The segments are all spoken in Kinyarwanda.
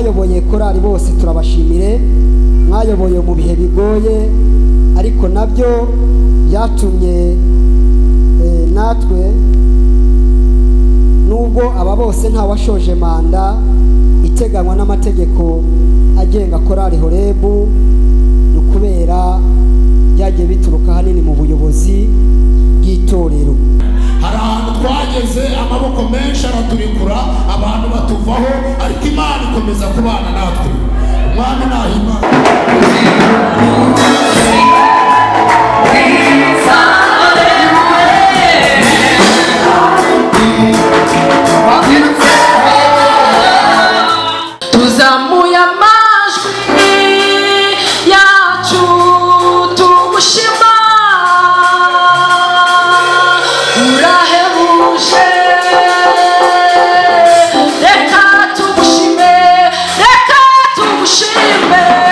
abayoboye korali bose turabashimire, mwayoboye mu bihe bigoye, ariko nabyo byatumye natwe nubwo aba bose nta washoje manda iteganywa n'amategeko agenga korali Horeb, kubera byagiye bituruka hanini mu buyobozi bw'itorero. Hari ahantu twageze amaboko menshi araturikura, abantu batuvaho, ariko Imana ikomeza kubana natwe. Umwami nahimana. Tuzamuye amajwi yacu tumushima, urahebuje, reka tumushime, reka tumushime.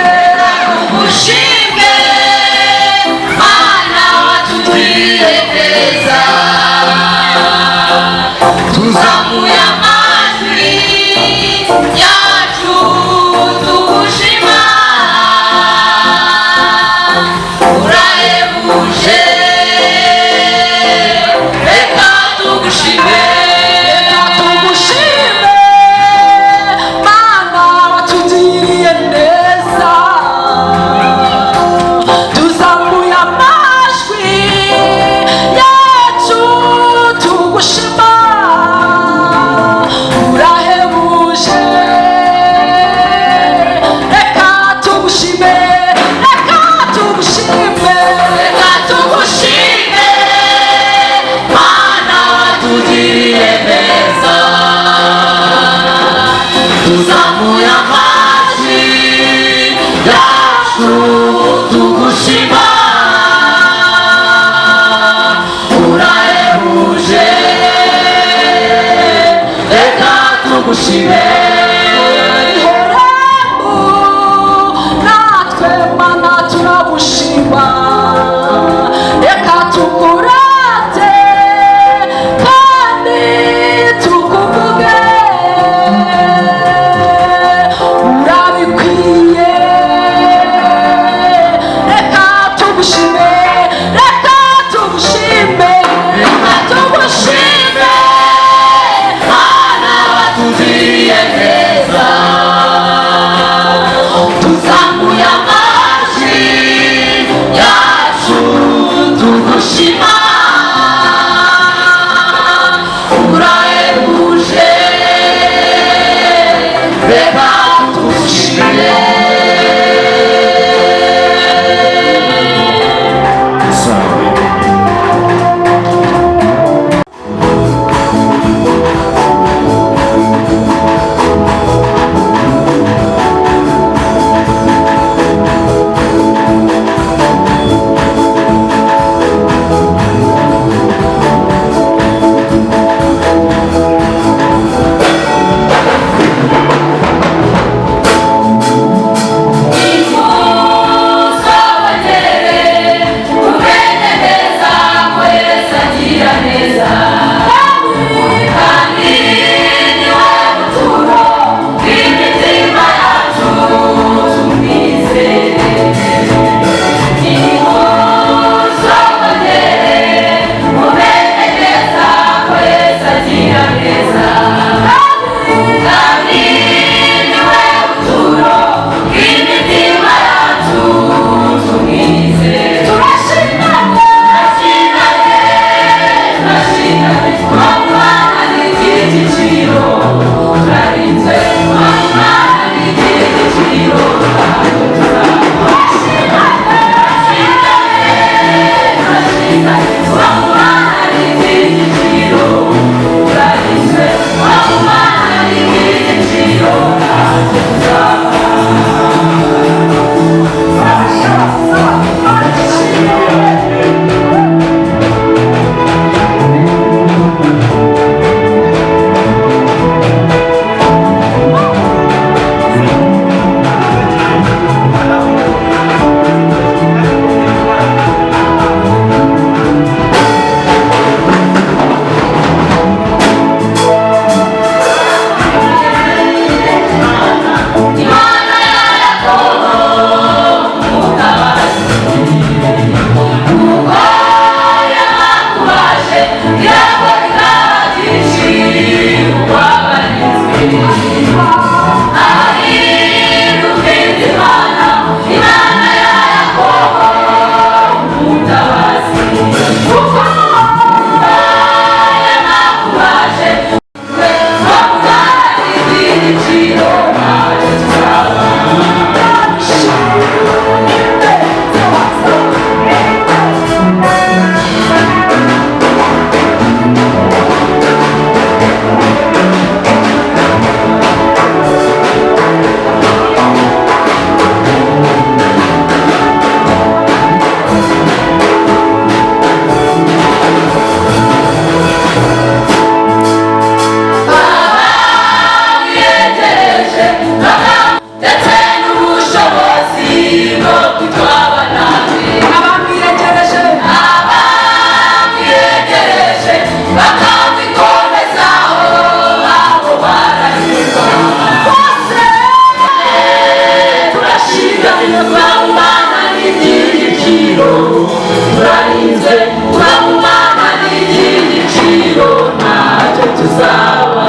turarinzwe turamumana n'igiciro ntacyo tuzaba.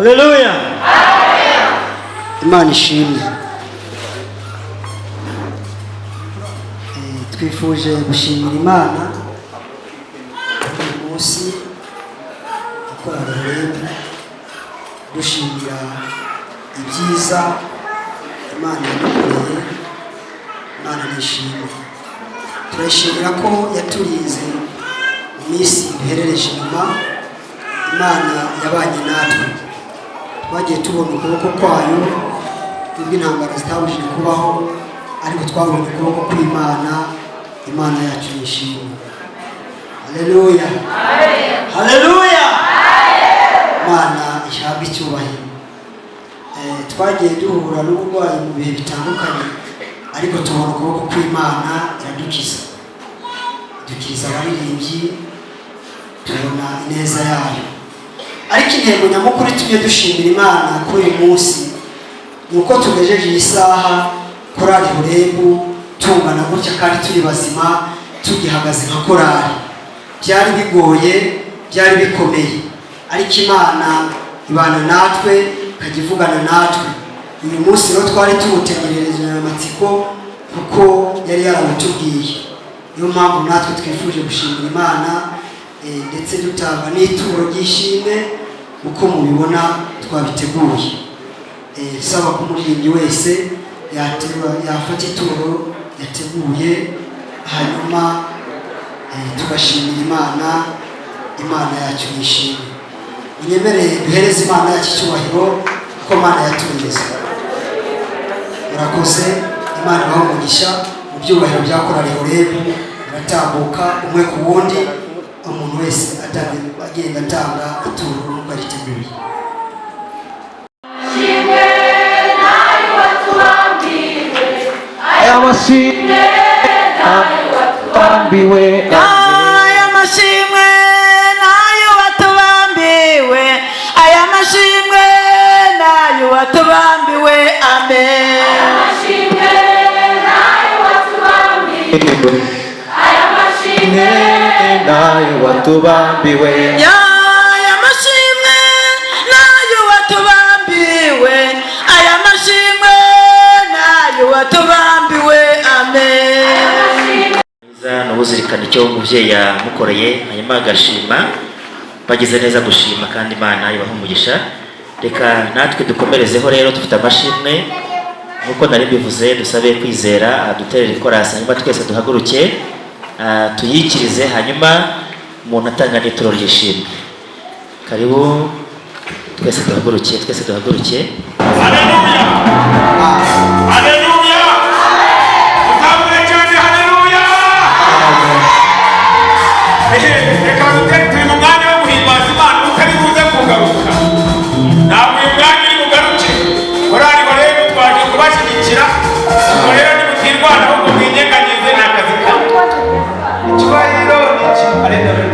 Haleluya. Imana ishimwe. Twifuje gushimira Imana uyu munsi gukora rero dushimira ibyiza Imana yadukoreye. Imana nishimwe. Turashimira ko yaturinze mu minsi duherereje inyuma. Imana yabanye natwe, twagiye tubona ukuboko kwayo nubwo intambara zitabujije kubaho, ariko twabonye ukuboko kw'Imana. Imana yacu nishimwe. Haleluya, Haleluya. Imana ihabwe icyubahiro. Twagiye duhura n'uburwayi mu bihe bitandukanye, ariko tubona ukuboko kw'Imana iradukiza, dukiza abaririmbyi, tubona ineza yayo. Ariko intego nyamukuru itumye dushimira Imana kuri uyu munsi ni uko tugejeje iyi saha korali Horebu tungana gutya kandi turi bazima tugihagaze nka korali. Byari bigoye, byari bikomeye, ariko Imana ibana natwe, ikajya ivugana natwe. Uyu munsi rero twari tuwutegerereje amatsiko kuko yari yarabitubwiye. Niyo mpamvu natwe twifuje gushimira Imana, ndetse dutanga n'ituro ry'ishimwe uko mubibona twabiteguye. Saba ko umuririmbyi wese yafata ituro yateguye, hanyuma tugashimira Imana. Imana yacu yishimye. Unyemereye duhereze Imana yacu icyubahiro kuko Imana yatureze. Murakoze. Imana ibahe umugisha. Mu byubahiro bya korali Horebu biratambuka umwe ku wundi, umuntu wese agenda atanga ituro nuko ariteguye. Aya mashimwe nayo watubambiwe. Aya mashimwe nayo watubambiwe. Aya mashimwe nayo watubambiwe. Amen. Aya mashimwe nayo watubambiwe. Aya mashimwe nayo watubambiwe. Aya mashimwe nayo watubambiwe. Aya mashimwe nayo watubambiwe. Amen. N'ubuzirikana icyo umubyeyi yamukoreye, hanyuma agashima. Bagize neza gushima kandi Imana ibaha umugisha. Reka natwe dukomerezeho rero, dufite amashimwe nkuko nari bivuze. Dusabe kwizera duterere ikorasi, hanyuma twese duhaguruke tuyikirize, hanyuma umuntu atanga n'ituro ry'ishimwe. Karibu twese duhaguruke, twese duhaguruke. Haleluya, haleluya, uzamuye cyane. Haleluya. Reka turi mu mwanya wo guhimbaza Imana utari buze kugaruka. Ntabwo uyu mwanya uri bugaruke. Korali Horebu twaje kubashyigikira, ubwo rero nimutirwana ahubwo mwinyeganyeze ni akazi kawe. Icyubahiro ni iki? Haleluya.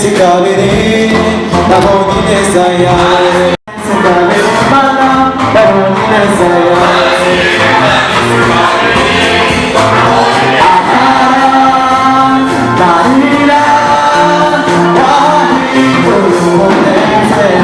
Sikabiri nabonye neza yawe. Sikabiri Mana nabonye neza yawe. Marira wahindura umunezero.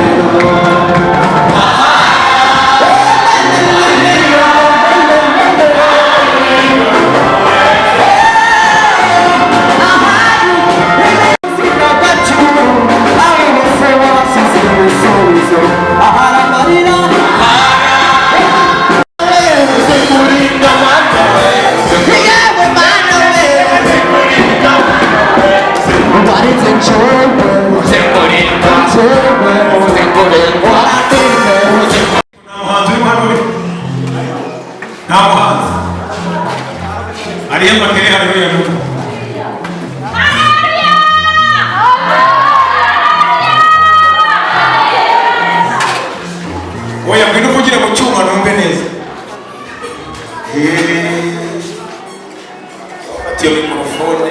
Oya ngwino uvugire mu cyuma numve neza. Atiyo mikrofone.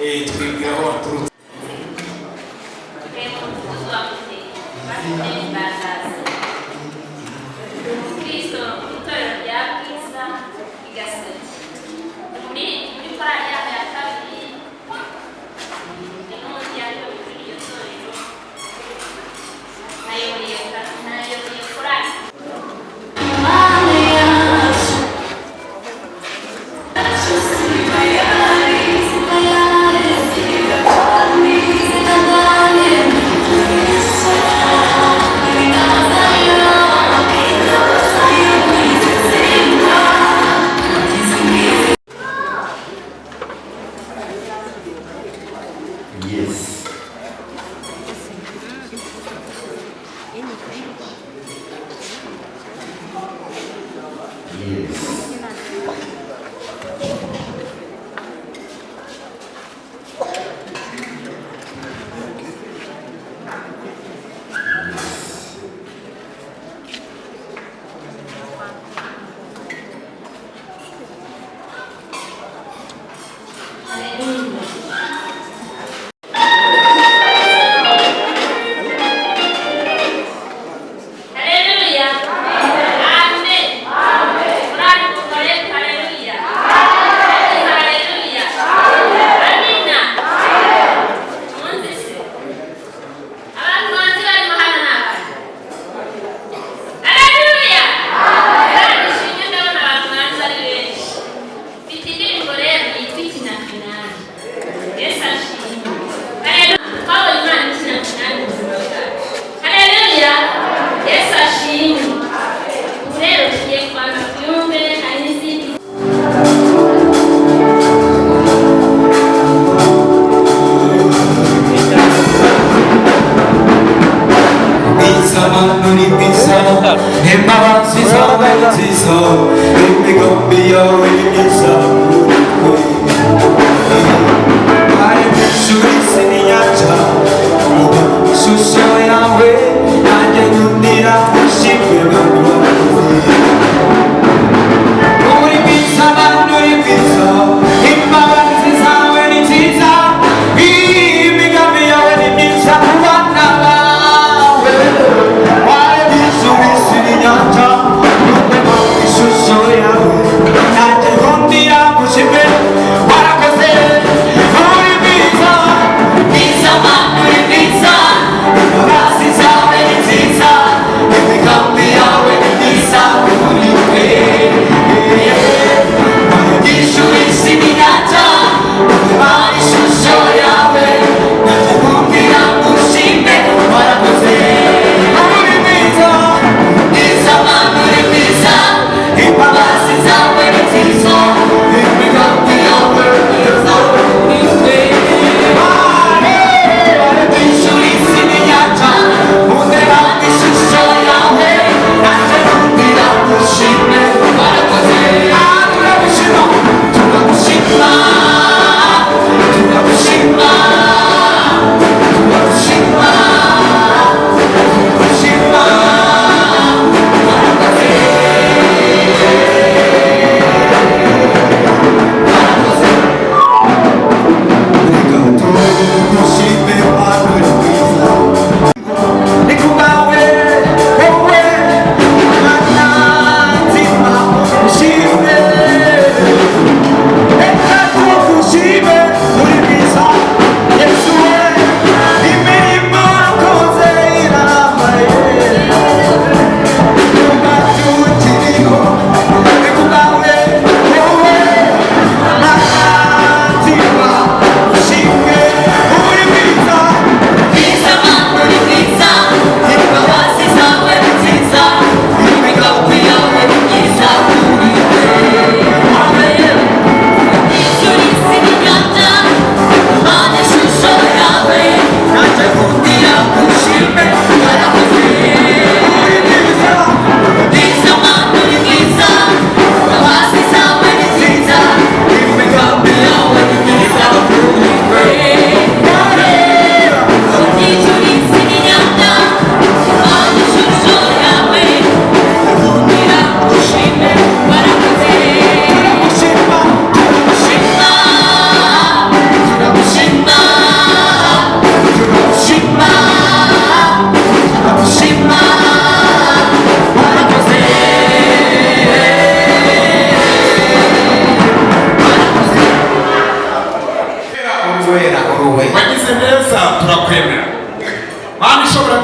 twibwira aho waturutse. Mbandazi Kristo itorero rya Bwiza Igasogi muri korali ya kabiri n'umuryango w'iryo torero nayoboye korali Shut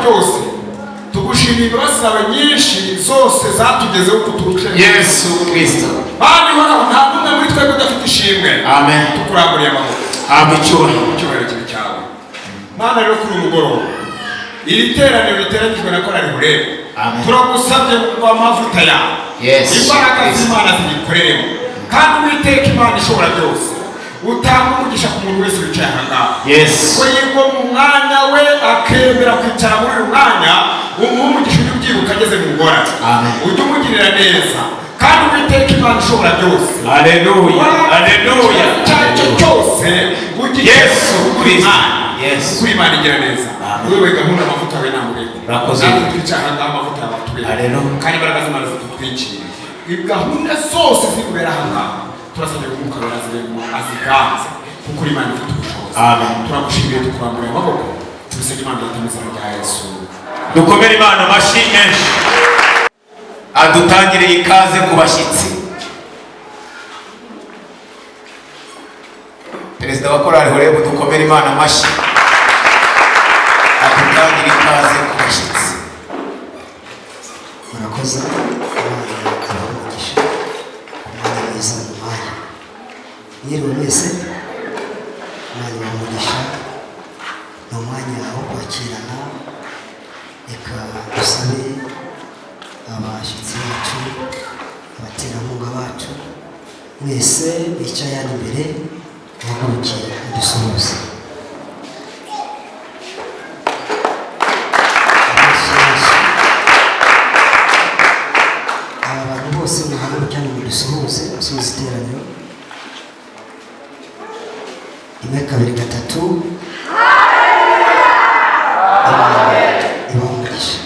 byose tugushimiye imbabazi zawe nyinshi zose zatugezeho kuturusha Yesu Kristo. Bandi horaho nta n'umwe muri twebwe udafite ishimwe. Amen. Tukuramburiye amaboko. Amen. Icyubahiro kibi cyawe. Mana rero kuri umugoroba iri teraniro riteranyijwe na korali Horeb. Turagusabye ngo amavuta yawe imbaraga z'Imana zibikoreremo kandi Uwiteka Imana ishobora byose utanga umugisha ku muntu wese wicaye aha ngaha ko yigwa mu mwanya we akemera kwicara muri uyu mwanya umuha umugisha ujya ubyibuka ageze mu ngorane ujya umugirira neza kandi Uwiteka Imana ishobora byose. Haleluya, haleluya. Icyo cyose Yesu kuri Imana igira neza. Wewe gahunda amavuta yawe namureko urakoze twicara aha ngaha amavuta yawe atubere kandi imbaraga z'Imana zitutwikire gahunda zose zibera aha ngaha turasabye umwuka wera aziganze kuko Imana ifite ubushobozi. Turagushimiye tukuramburiye amaboko tubisabye Imana yatameze mu rya Yesu. Dukomere Imana amashyi menshi. Adutangiriye ikaze ku bashyitsi. Perezida wa korali Horeb, dukomere Imana amashyi. Adutangiriye ikaze ku bashyitsi. Murakoze Imana abagisha umwanya mwiza mu mwanya mwiriwe mwese. Umwanya w'umugisha ni umwanya wo kwakirana. Reka dusabe abashyitsi bacu abaterankunga bacu mwese bicaye hano imbere muhagurukiye mudusuhuze. Aba bantu bose muhaguruke hano mudusuhuze musuhuze iteraniro. 1 2 3 ibamugisha.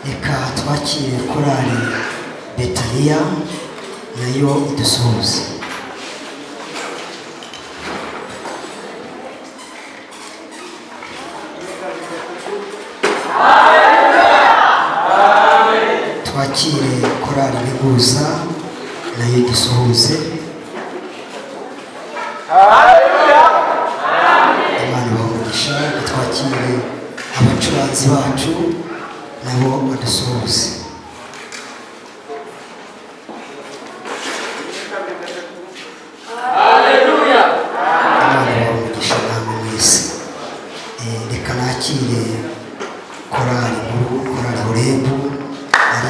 Reka twakire korali Betaniya nayo idusuhuze. Twakire korali Biguza nayo idusuhuze. Imana ibamugisha. Twakire abacuranzi bacu nabo badusuhuze. Haleluya. Imana ibamugisha namwe mwese. Reka nakire korali nkuru, korali Horeb ari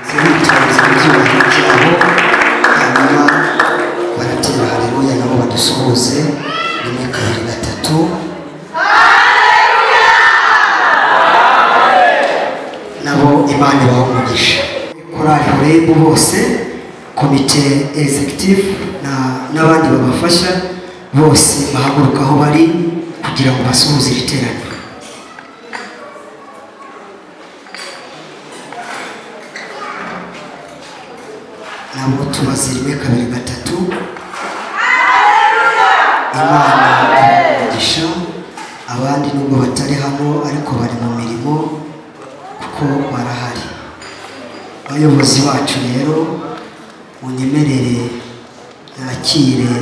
zibitoza ibyubahiro byabo hanyuma baratera haleluya nabo badusuhuze. 1 2 3 nabo Imana ibamugisha. Korali Horeb bose, komite executive n'abandi babafasha bose bahaguruka aho bari kugira ngo basuhuze iri teraniro. Nabo tubazira 1 2 3 Imana ibamugisha. Abandi nubwo batari hano ariko bari mu mirimo kuko barahari. Abayobozi bacu rero munyemerere nakire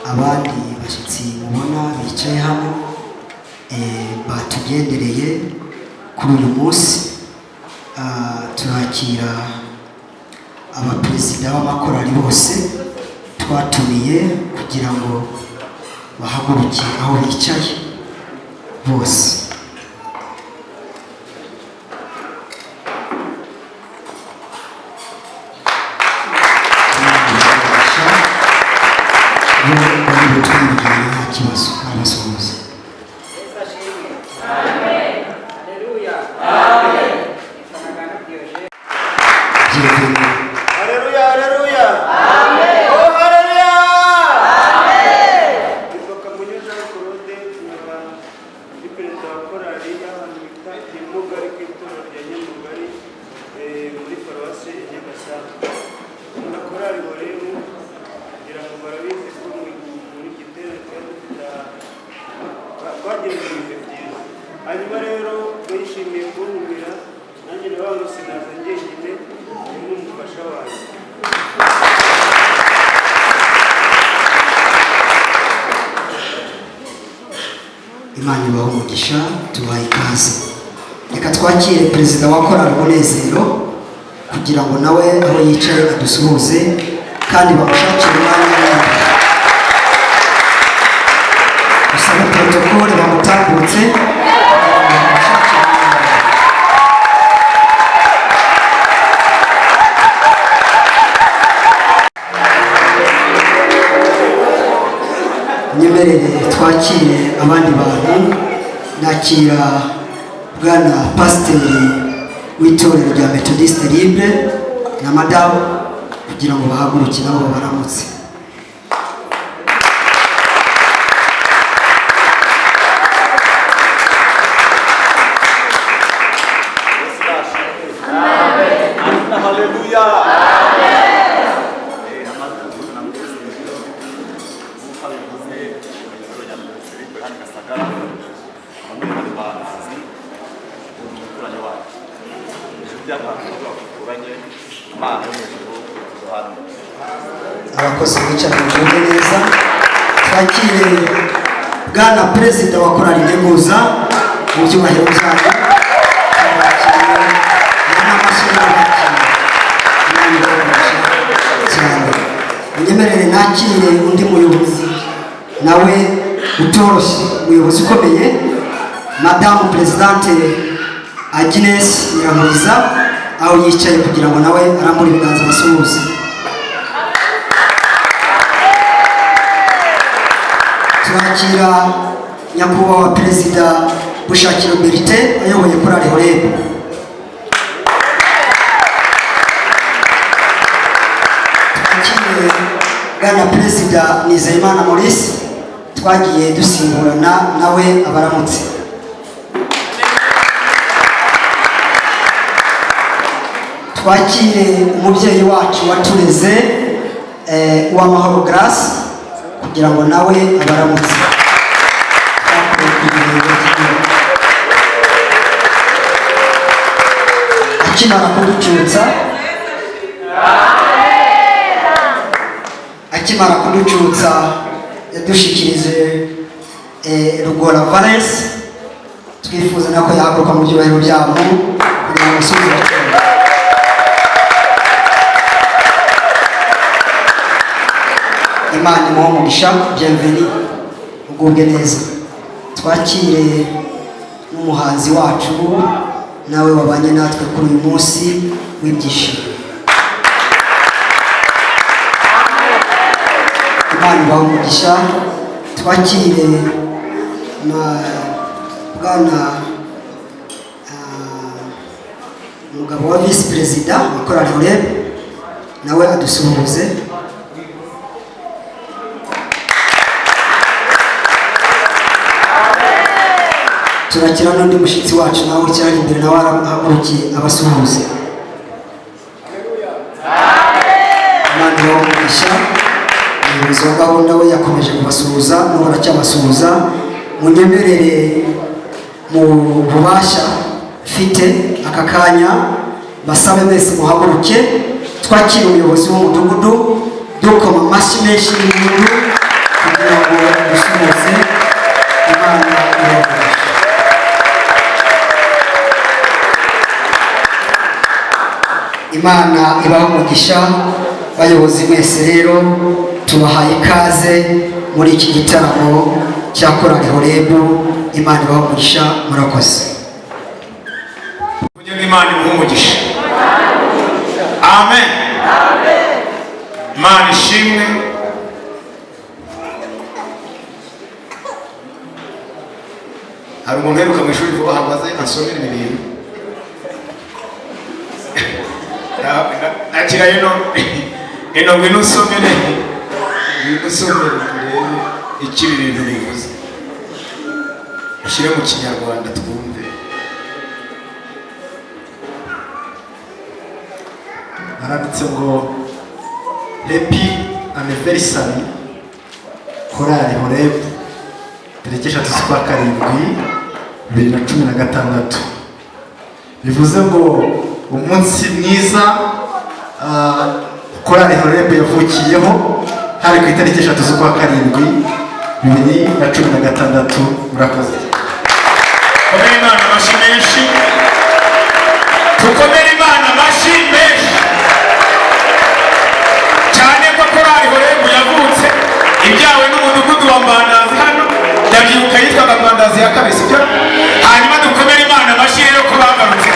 abandi bashyitsi mubona bicaye hano batugendereye kuri uyu munsi. Turakira abaperezida b'amakorali bose twatumiye kugira ngo bahaguruke aho bicaye bose. hanyuma rero bayishimiye kuntumira nanjye nabantu sinaza njyenyine n'umufasha wanjye. Imana ibahe umugisha, tubahe ikaze. reka twakire perezida wa korali Munezero kugira ngo nawe aho yicaye adusuhuze kandi bamushakire umwanya usaba protokole bamutambutse nyemerere twakire abandi bantu. Nakira bwana pasiteri w'itorero rya Methodiste Libre na madamu kugira ngo bahaguruke nabo baramutse. Abakozi bicara mu neza. Twakire bwana perezida wa korali Integuza mu byubahiro byayo. Nyemerere nakire undi muyobozi nawe utoroshye, umuyobozi ukomeye, madamu presidente A.D.E.P.R Nyiramuhiza aho yicaye kugira ngo nawe arambure ibiganza basuhuze. Turakira nyakubahwa perezida Bushakiro Berite ayoboye korali Horeb. Turakire bwana perezida Nizeyimana Maurice twagiye dusimburana nawe abaramutse. Twakire umubyeyi wacu watureze uw'amahoro Grace kugira ngo nawe abaramutse. Akimara kuducutsa yadushikirije Rugora Valence, twifuza nako yahaguruka mu byubahiro byabo kugira ngo asubize. Imana imuhe umugisha, bienvenue, ugubwe neza. Twakire n'umuhanzi wacu nawe wabanye natwe kuri uyu munsi w'ibyishimo. Imana ibahe umugisha. Twakire bwana umugabo wa visi perezida wa korali Horeb nawe adusuhuze. Turakira n'undi mushyitsi wacu nawe ucyari imbere nawe arahagurukiye abasuhuze. Imana ibahe umugisha. Umuyobozi wa gahunda we yakomeje kubasuhuza n'ubu aracyabasuhuza. Munyemerere mu bubasha mfite aka kanya basabe mwese muhaguruke twakire umuyobozi w'umudugudu dukoma amashyi menshi y'umudugudu kugira ngo dusuhuze. Imana ibahe. Imana ibahe umugisha. Bayobozi mwese rero tubahaye ikaze muri iki gitaramo cya korali Horeb. Imana ibahe umugisha, murakoze. Kugira Imana imuhe umugisha. Amen. Imana ishimwe. Hari umuntu uheruka mu ishuri vuba hamaze ansomera ibintu. Akira ino ngwino usomere turebe icyo ibi bintu bivuze. Ushyire mu kinyarwanda twumve. Haranditse ngo happy anniversary korali Horeb tariki 3 z'ukwa karindwi 2016. Bivuze ngo umunsi mwiza korali Horeb yavukiyeho hari ku itariki 3 z'ukwa karindwi 2016. Murakoze. Imana amashyi menshi. Mbandazi ya kabiri sibyo? hanyuma dukomere imana amashyi rero ko bagarutse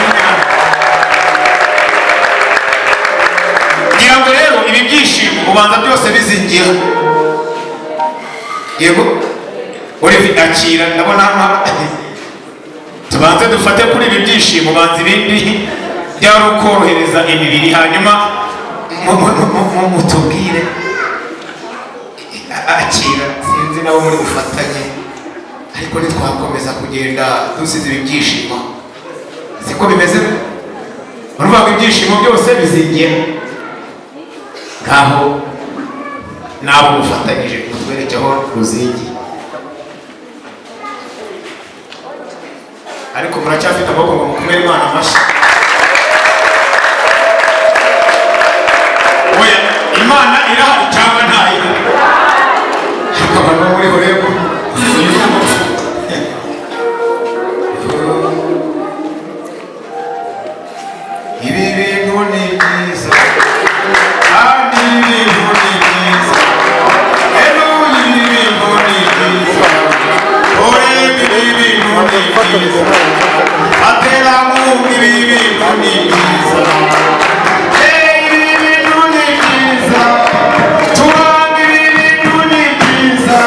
ngira ngo rero ibi byishimo ubanza byose bizingiye yego uri akira ndabona tubanze dufate kuri ibi byishimo banza ibindi byari ukorohereza imibiri hanyuma mutubwire akira sinzi nabo muri bufatanye ariko ntitwakomeza kugenda dusize ibi byishimo siko bimeze urumva ibyishimo byose bizingiye nkaho nabo mufatanyije kutwerekeho ruzingi ariko muracyafite amaboko ngo mukomere imana amashyi oya imana irahari cyangwa ntayo ariko abantu bo muri Horeb ibi bintu ni byiza kandi ibi bintu ni byiza Haleluya ibi bintu ni byiza Horeb ibi bintu ni byiza Ateramu ibi bintu ni byiza ibi bintu ni byiza Chooir ibi bintu ni byiza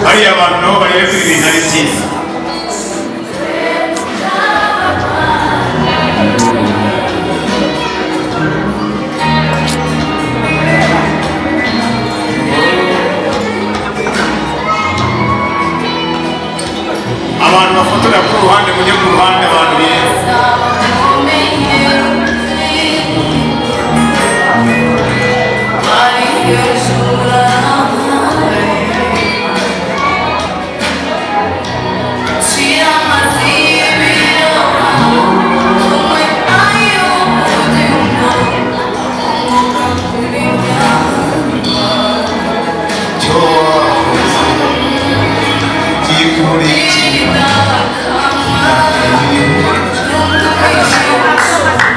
bariya abantu nabo barebe ko ibintu ari byiza abantu bafotora ku ruhande mujye ku ruhande abantu beza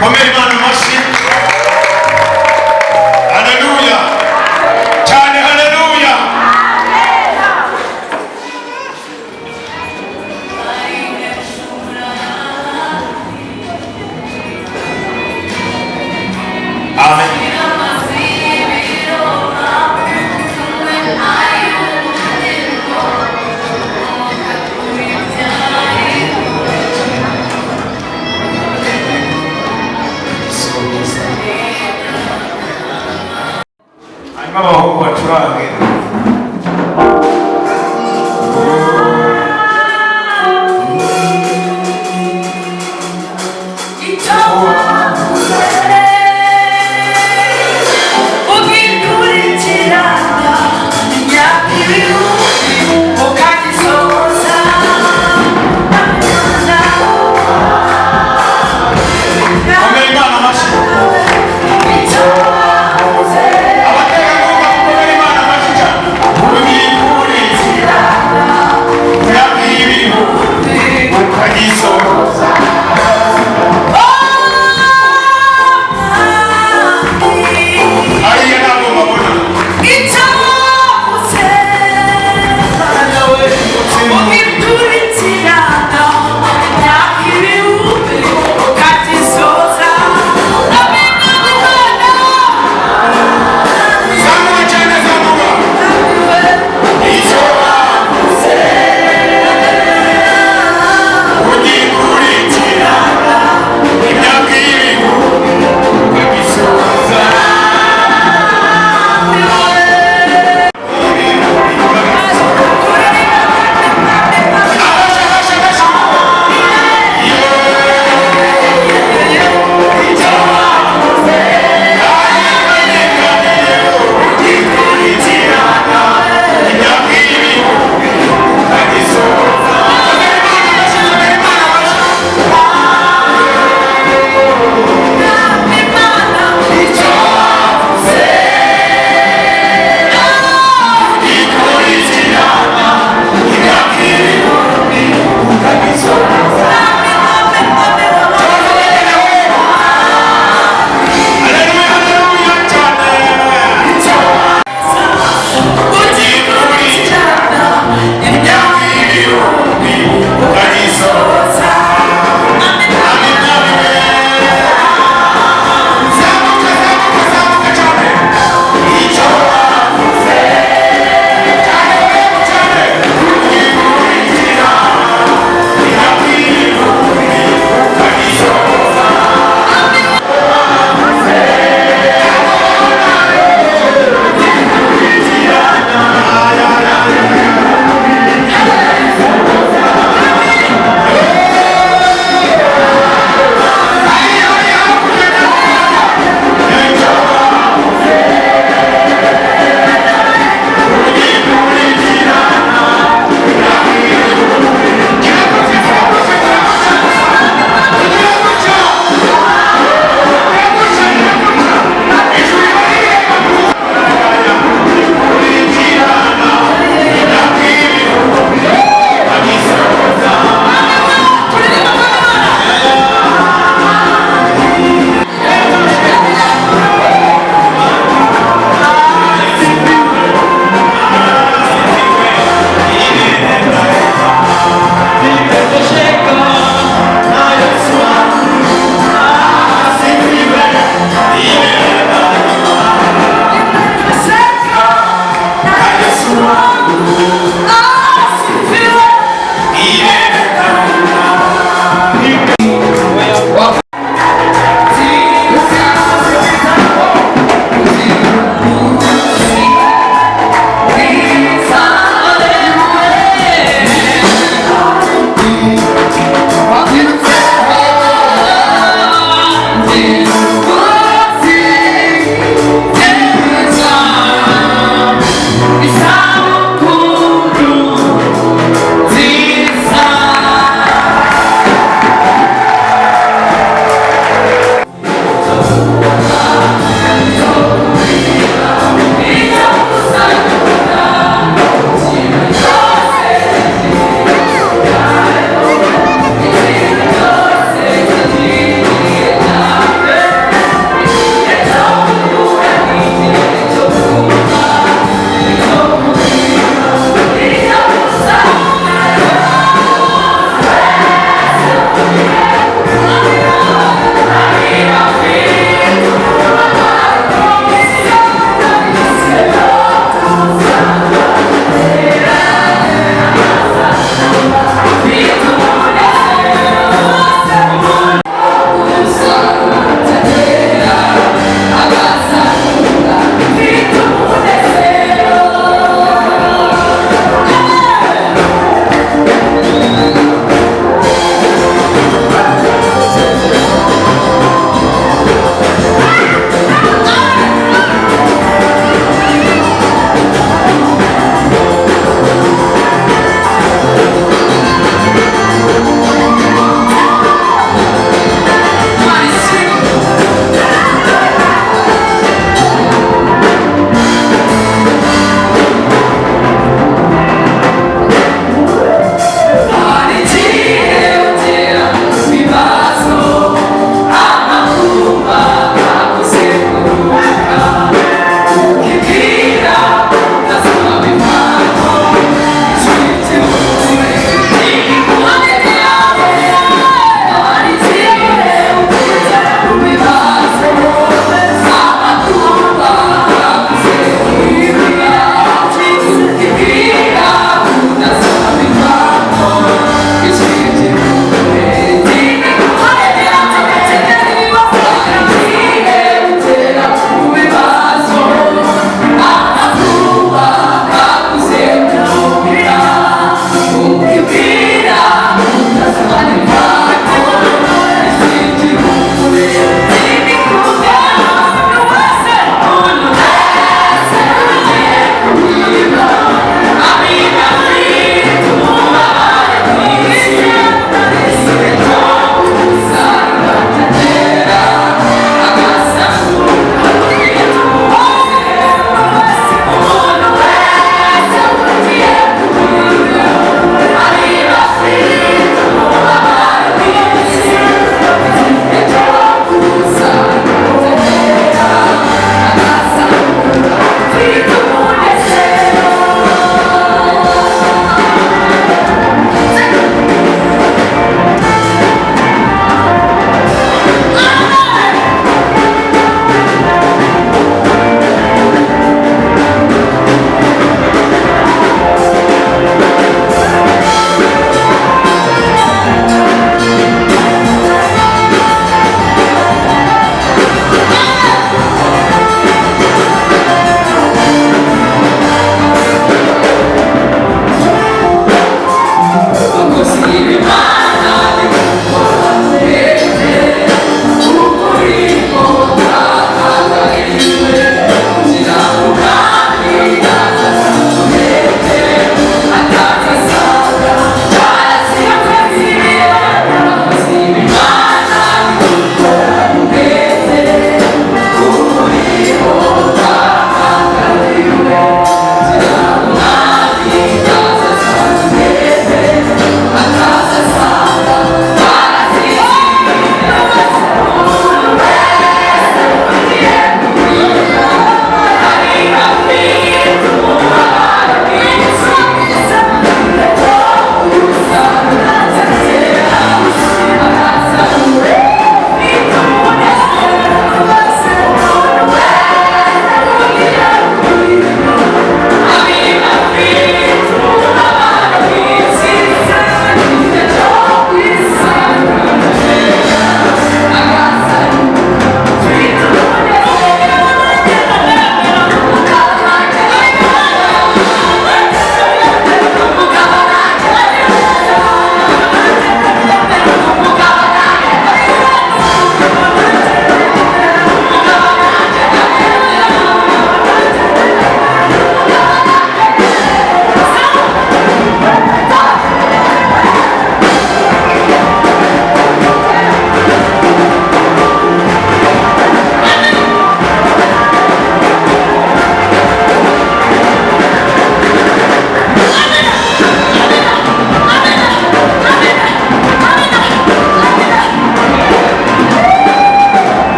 komera imana amashyi haleluya cyane haleluya amen hanyuma abahungu bacurange komera imana amashyi abaterankunga komera imana amashyi cyane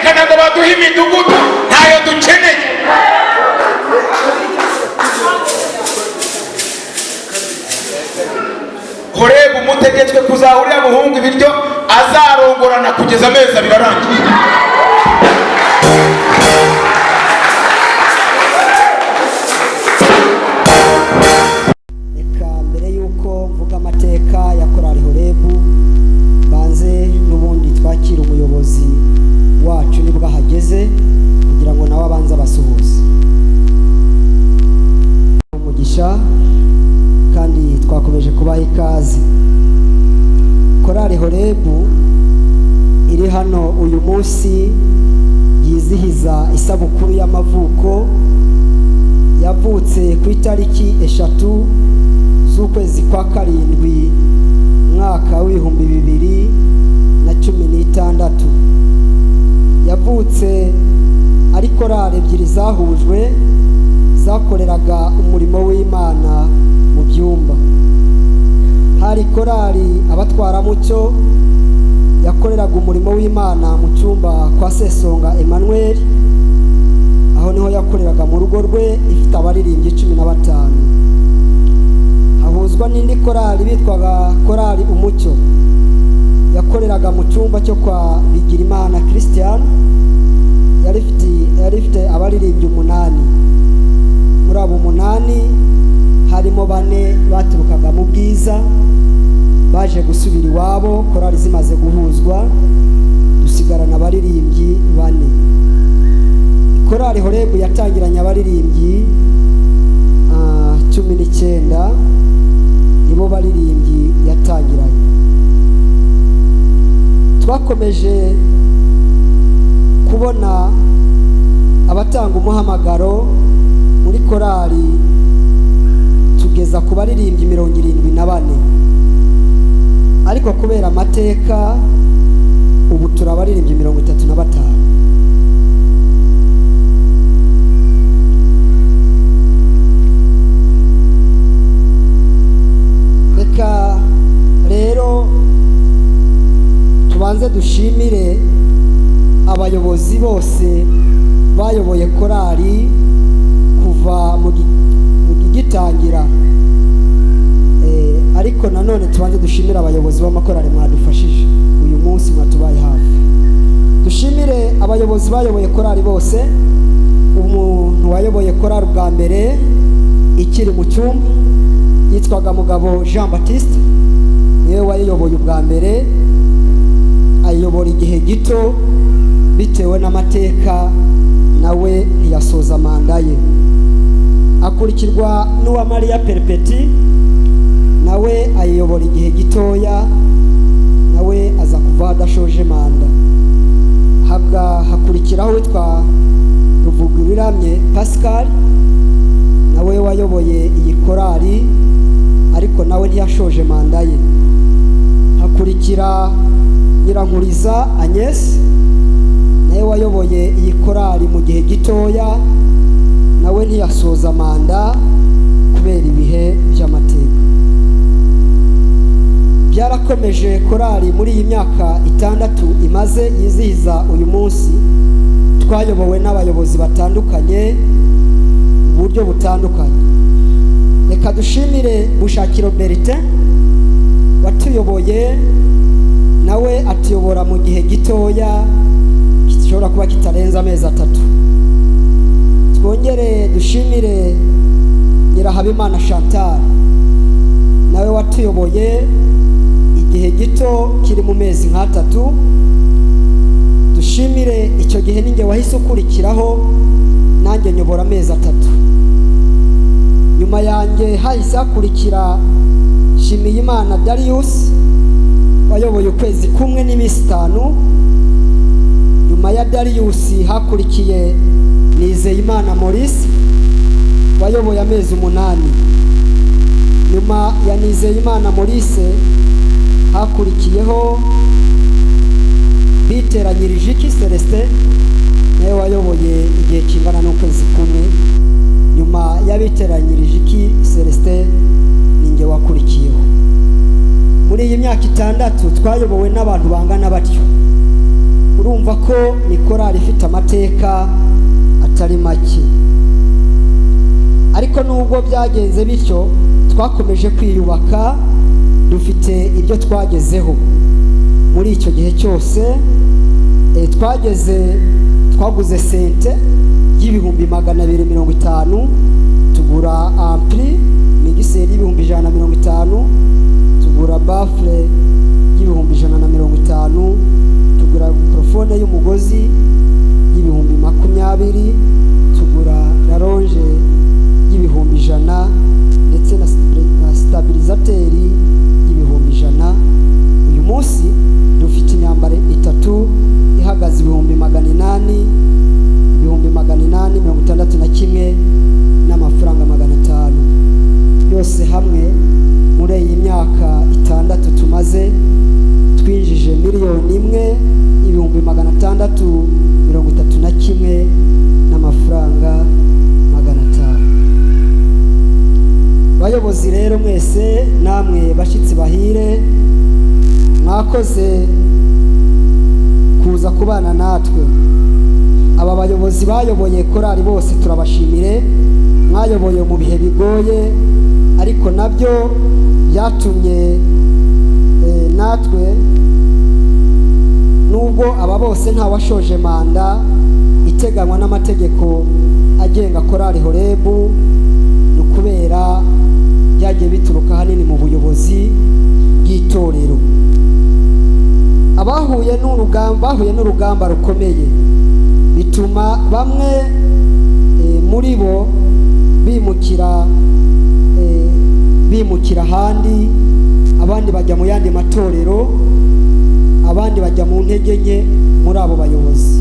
barerekana ngo baduhe imidugudu ntayo dukeneye. Horeb umutegetswe kuzahurira muhungu ibiryo azarongorana kugeza amezi abiri arangiye. Reka mbere y'uko mvuga amateka ya korali Horeb banze n'ubundi twakira umuyobozi wacu nibwo ahageze kugira ngo nawe abanze abasuhuze. Umugisha kandi twakomeje kubaha ikaze. Korali Horeb iri hano uyu munsi yizihiza isabukuru y'amavuko. Yavutse ku itariki 3 z'ukwezi kwa karindwi mwaka w'ibihumbi 2016. Yavutse ari korali ebyiri zahujwe zakoreraga umurimo w'Imana mu byumba. Hari korali abatwaramucyo yakoreraga umurimo w'Imana mu cyumba kwa Sesonga Emmanuel, aho niho yakoreraga mu rugo rwe, ifite abaririmbyi 15. Hahuzwa n'indi korali bitwaga korali Umucyo yakoreraga mu cyumba cyo kwa Bigirimana Christian, yari ifite abaririmbyi 8. Muri abo 8 harimo 4 baturukaga mu Bwiza baje gusubira iwabo, korali zimaze guhuzwa dusigarana abaririmbyi 4. Korali Horeb yatangiranye abaririmbyi 19, nibo baririmbyi yatangiranye. Twakomeje kubona abatanga umuhamagaro muri korali tugeza ku baririmbyi 74, ariko kubera amateka ubu turabaririmbyi 35. Reka rero tubanze dushimire abayobozi bose bayoboye korali kuva mu gitangira, ariko nanone tubanze dushimire abayobozi b'amakorali mwadufashije uyu munsi, mwatubaye hafi. Dushimire abayobozi bayoboye korali bose. Umuntu wayoboye korali bwa mbere ikiri mu cyumba yitwaga Mugabo Jean Baptiste, niwe wayoboye ubwa mbere, ayobora igihe gito bitewe n'amateka, nawe ntiyasoza manda ye. Akurikirwa n'uwa Maria Perpeti, nawe ayobora igihe gitoya, nawe aza kuva adashoje manda. Hakurikiraho witwa Ruvugiramye Pascal, nawe wayoboye iyi korali ariko nawe ntiyashoje manda ye. Hakurikira Nyirankuriza Agnes, nawe wayoboye iyi korali mu gihe gitoya, nawe ntiyasoza manda kubera ibihe by'amateka. Byarakomeje korali muri iyi myaka 6 imaze yizihiza uyu munsi, twayobowe n'abayobozi batandukanye mu buryo butandukanye. Reka dushimire Bushakiro Bertin watuyoboye, nawe atuyobora mu gihe gitoya gishobora kuba kitarenza amezi 3. Twongere dushimire Nyirahabimana Chantal, nawe watuyoboye igihe gito kiri mu mezi 3. Dushimire icyo gihe ninjye wahise ukurikiraho, nanjye nyobora amezi 3. Nyuma yanjye hahise hakurikira Shimiyimana Darius wayoboye ukwezi kumwe n'iminsi 5. Nyuma ya Darius hakurikiye Nizeyimana Maurice wayoboye amezi 8. Nyuma ya Nizeyimana Maurice hakurikiyeho Biteranyirije Celestin, nawe wayoboye igihe kingana n'ukwezi kumwe. Nyuma ya Biteranyirije Celestin ninjye wakurikiyeho. Muri iyi myaka 6 twayobowe n'abantu bangana batyo. urumva ko ni korali ifite amateka atari make, ariko nubwo byagenze bityo twakomeje kwiyubaka, dufite ibyo twagezeho muri icyo gihe cyose. Twaguze sente y'ibihumbi 250, tugura ampli migiseri y'ibihumbi 150, tugura bafle y'ibihumbi 150, tugura mikrofone y'umugozi y'ibihumbi 20, tugura raronje y'ibihumbi 100 ndetse na stabilizateri y'ibihumbi 100. Uyu munsi dufite imyambaro 3 ihagaze ibihumbi 861 n'amafaranga 500. Yose hamwe muri iyi myaka 6 tumaze twinjije $1,631,000 n'amafaranga 500. Bayobozi rero mwese namwe bashitsi bahire, mwakoze kuza kubana natwe. Aba bayobozi bayoboye korali bose turabashimire, mwayoboye mu bihe bigoye, ariko nabyo byatumye natwe, nubwo aba bose nta washoje manda iteganywa n'amategeko agenga korali Horeb, kubera byagiye bituruka hanini mu buyobozi bw'itorero. Abahuye n'urugamba rukomeye bituma bamwe muri bo bimukira ahandi, abandi bajya mu yandi matorero, abandi bajya mu ntege nke muri abo bayobozi.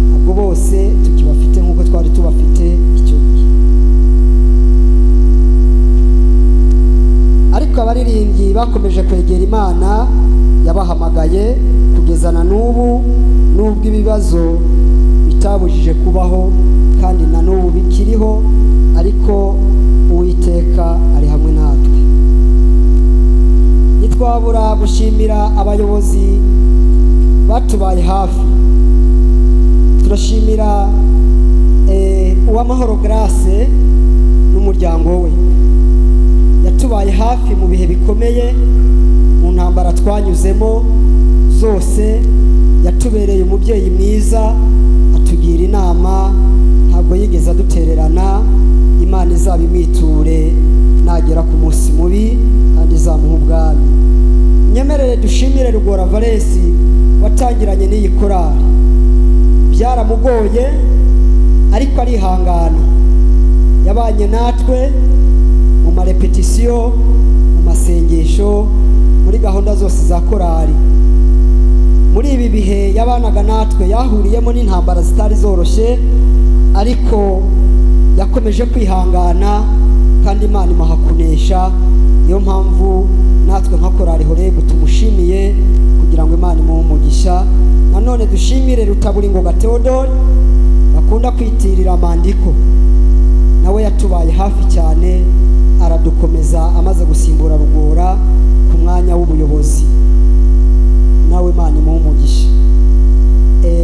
Ntabwo bose tukibafite nk'uko twari tubafite icyo gihe, ariko abaririmbyi bakomeje kwegera Imana yabahamagaye kugeza na n'ubu, nubwo ibibazo bitabujije kubaho kandi na n'ubu bikiriho, ariko Uwiteka ari hamwe natwe. Ntitwabura gushimira abayobozi batubaye hafi. Turashimira Uwamahoro Grace n'umuryango we, yatubaye hafi mu bihe bikomeye, mu ntambara twanyuzemo zose. Yatubereye umubyeyi mwiza, atugira inama, ntabwo yigeze adutererana. Imana izabimwiture nagera ku munsi mubi, kandi izamuha ubwami. Nyemerere dushimire Rugora Valesi watangiranye n'iyi korali. Byaramugoye ariko arihangana, yabanye natwe mu marepetisiyo, mu masengesho, muri gahunda zose za korali. Muri ibi bihe yabanaga natwe yahuriyemo n'intambara zitari zoroshye, ariko yakomeje kwihangana kandi Imana imuha kunesha. Niyo mpamvu natwe nka korali Horeb tumushimiye kugira ngo Imana imuhe umugisha. Nanone dushimire Rutaburingoga Theodore bakunda kwitirira Mandiko, nawe yatubaye hafi cyane, aradukomeza amaze gusimbura Rugora ku mwanya w'ubuyobozi. Nawe Imana imuhe umugisha.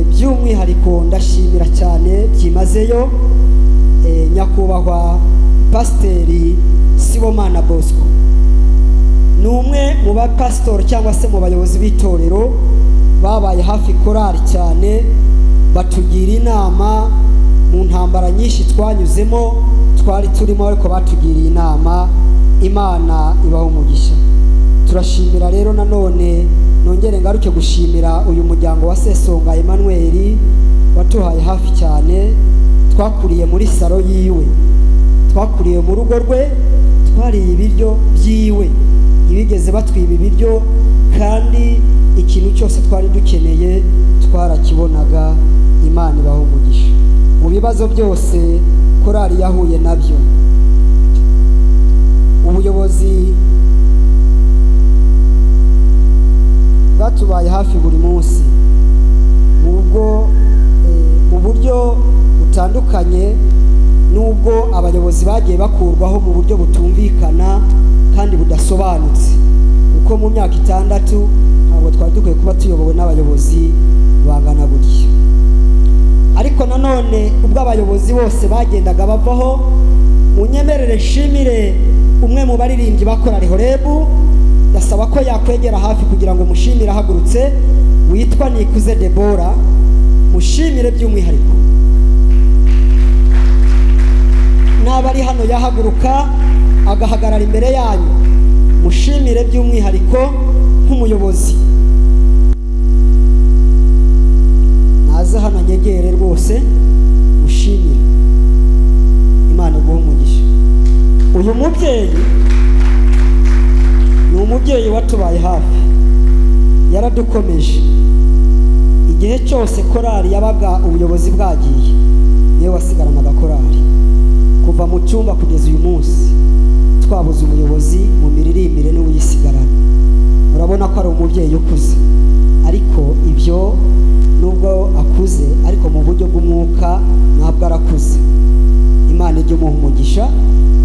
By'umwihariko ndashimira cyane byimazeyo nyakubahwa Pasiteri Sibomana Bosco. Ni umwe mu bapasitori cyangwa se mu bayobozi b'itorero babaye hafi korali cyane, batugira inama mu ntambara nyinshi twanyuzemo twari turimo, ariko batugiriye inama. Imana ibaho umugisha. Turashimira rero nanone, nongere ngaruke gushimira uyu muryango wa Sesonga Emmanuel watuhaye hafi cyane. Twakuriye muri salo yiwe, twakuriye mu rugo rwe, twariye ibiryo byiwe, ntibigeze batwiba ibiryo, kandi ikintu cyose twari dukeneye twarakibonaga. Imana ibaho umugisha. Mu bibazo byose korali yahuye nabyo, ubuyobozi bwatubaye hafi buri munsi mu buryo butandukanye, nubwo abayobozi bagiye bakurwaho mu buryo butumvikana kandi budasobanutse, kuko mu myaka 6 ntabwo twari dukwiye kuba tuyobowe n'abayobozi bangana gutya. Ariko nanone ubwo abayobozi bose bagendaga bavaho, unyemerere nshimire umwe mu baririmbyi ba korali Horeb, ndasaba ko yakwegera hafi kugira ngo mushimire ahagurutse, witwa Nikuze A.D.E.P.R, mushimire by'umwihariko. N'aba ari hano yahaguruka agahagarara imbere yanyu, mushimire by'umwihariko nk'umuyobozi. Naze hano nyegere rwose mushimire. Imana iguhe umugisha. Uyu mubyeyi ni umubyeyi watubaye hafi, yaradukomeje. Igihe cyose korali yabaga ubuyobozi bwagiye, niwe wasigaranaga korali. Kuva mu cyumba kugeza uyu munsi twabuze umuyobozi mu miririmbire n'uyisigarana. Urabona ko ari umubyeyi ukuze, ariko ibyo nubwo akuze ariko mu buryo bw'umwuka ntabwo arakuze. Imana ijye umuha umugisha.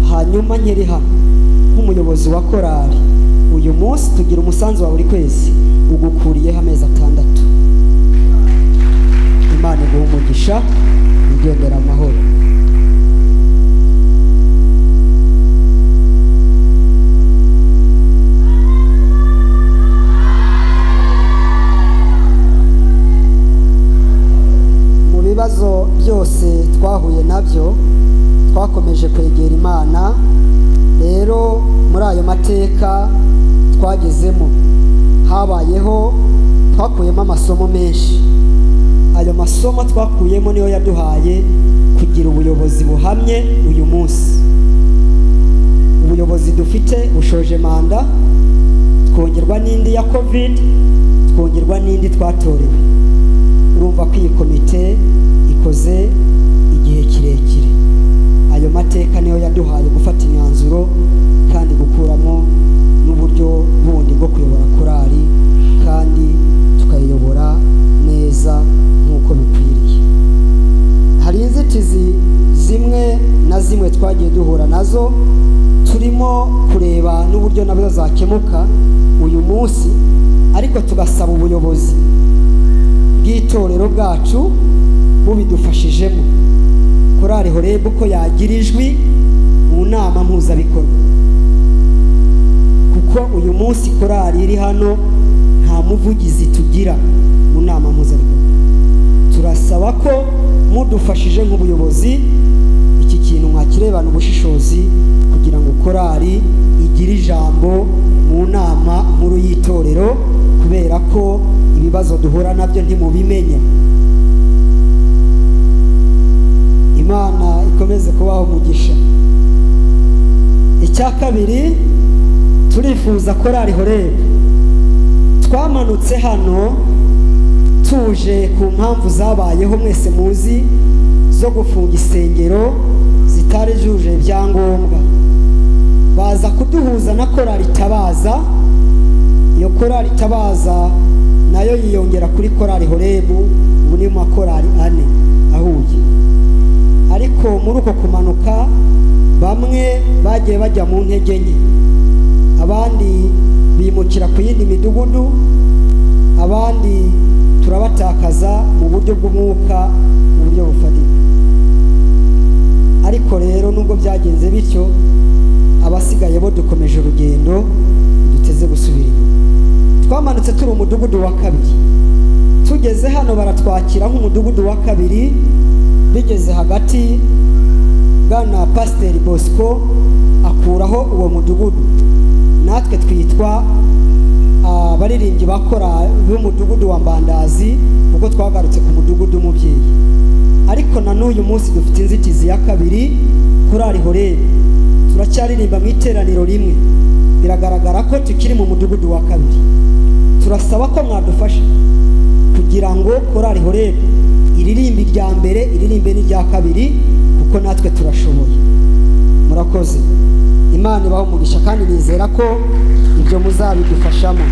Hanyuma nkeri hano nk'umuyobozi wa korali, uyu munsi tugira umusanzu wa buri kwezi ugukuriyeho amezi 6. Imana iguhe umugisha, igendera amahoro. Mu bibazo byose twahuye nabyo, twakomeje kwegera Imana. Rero muri ayo mateka twagezemo habayeho, twakuyemo amasomo menshi. Ayo masomo twakuyemo niyo yaduhaye kugira ubuyobozi buhamye uyu munsi. Ubuyobozi dufite bushoje manda, twongerwa n'indi ya covid, twongerwa n'indi twatorewe. Urumva ko iyi komite ikoze igihe kirekire. Ayo mateka niyo yaduhaye gufata imyanzuro kandi gukuramo n'uburyo bundi bwo kuyobora korali, kandi tukayobora neza nk'uko bikwiriye. Hari inzitizi zimwe na zimwe twagiye duhura nazo, turimo kureba n'uburyo nazo zakemuka uyu munsi, ariko tugasaba ubuyobozi bw'itorero bwacu bubidufashijemo. Korali Horeb ko yagira ijwi mu nama mpuzabikorwa, kuko uyu munsi korali iri hano nta muvugizi tugira mu nama mpuzabikorwa. Turasaba ko mudufashije nk'ubuyobozi iki kintu mwakirebana ubushishozi kugira ngo korali igire ijambo mu nama nkuru y'itorero, kubera ko ibibazo duhura nabyo ntimubimenya. Imana ikomeze kubaha umugisha. Icya kabiri, turifuza korali Horeb. Twamanutse hano tuje ku mpamvu zabayeho mwese muzi zo gufunga isengero zitari zuje ibyangombwa. Baza kuduhuza na korali Tabaza. Iyo korali Tabaza nayo yiyongera kuri korali Horeb, ubu ni makorali 4 ahuye. Ariko muri uko kumanuka bamwe bagiye bajya mu ntege nke, abandi bimukira ku yindi midugudu, abandi turabatakaza mu buryo bw'umwuka, mu buryo bufatika. Ariko rero nubwo byagenze bityo, abasigaye bo dukomeje urugendo, duteze gusubira inyuma. Twamanutse turi umudugudu wa 2, tugeze hano baratwakira nk'umudugudu wa 2. Bigeze hagati, Bwana Pasiteri Bosco akuraho uwo mudugudu, natwe twitwa abaririmbyi bakora b'umudugudu wa Mbandazi, kuko twagarutse ku mudugudu umubyeyi. Ariko na n'uyu munsi dufite inzitizi ya 2, korali Horeb turacyaririmba mu iteraniro rimwe. Biragaragara ko tukiri mu mudugudu wa 2. Turasaba ko mwadufasha kugira ngo korali Horeb iririmbe irya mbere, iririmbe n'irya 2, kuko natwe turashoboye. Murakoze. Imana ibaho umugisha, kandi nizera ko ibyo muzabidufashamo.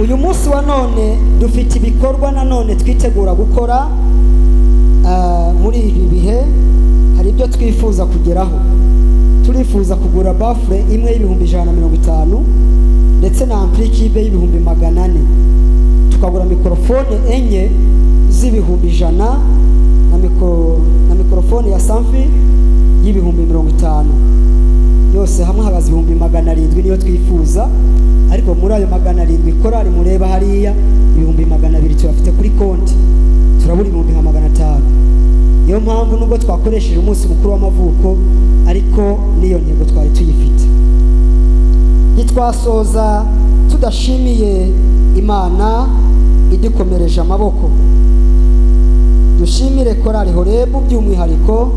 Uyu munsi wa none dufite ibikorwa nanone twitegura gukora. Muri ibi bihe hari ibyo twifuza kugeraho. Turifuza kugura bafure imwe y'ibihumbi 150, ndetse na ampurikibe y'ibihumbi 400, tukagura mikorofone enye z'ibihumbi 100 na mikorofone ya samfi y'ibihumbi 50. Yose hamwe hagaze ibihumbi 700 niyo twifuza, ariko muri ayo 700 korari mureba hariya ibihumbi 200 tubafite kuri konti, turabura ibihumbi 500. Niyo mpamvu nubwo twakoresheje umunsi mukuru w'amavuko, ariko niyo ntego twari tuyifite. Ntitwasoza tudashimiye Imana idukomereje amaboko. Dushimire korari Horeb by'umwihariko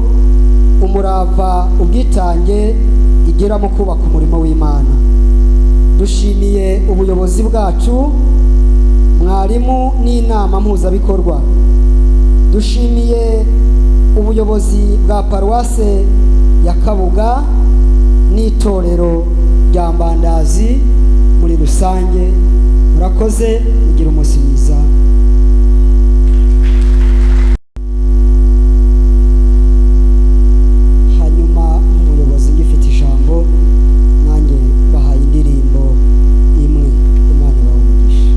umurava, ubwitange igira mu kubaka umurimo w'Imana. Dushimiye ubuyobozi bwacu, mwarimu n'inama mpuzabikorwa. Dushimiye ubuyobozi bwa paruwase ya Kabuga n'itorero rya Mbandazi muri rusange. Murakoze, mugira umunsi mwiza. Hanyuma umuyobozi ngifite ijambo, nanjye bahaye indirimbo imwe. Imana ibahe umugisha.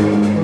Imana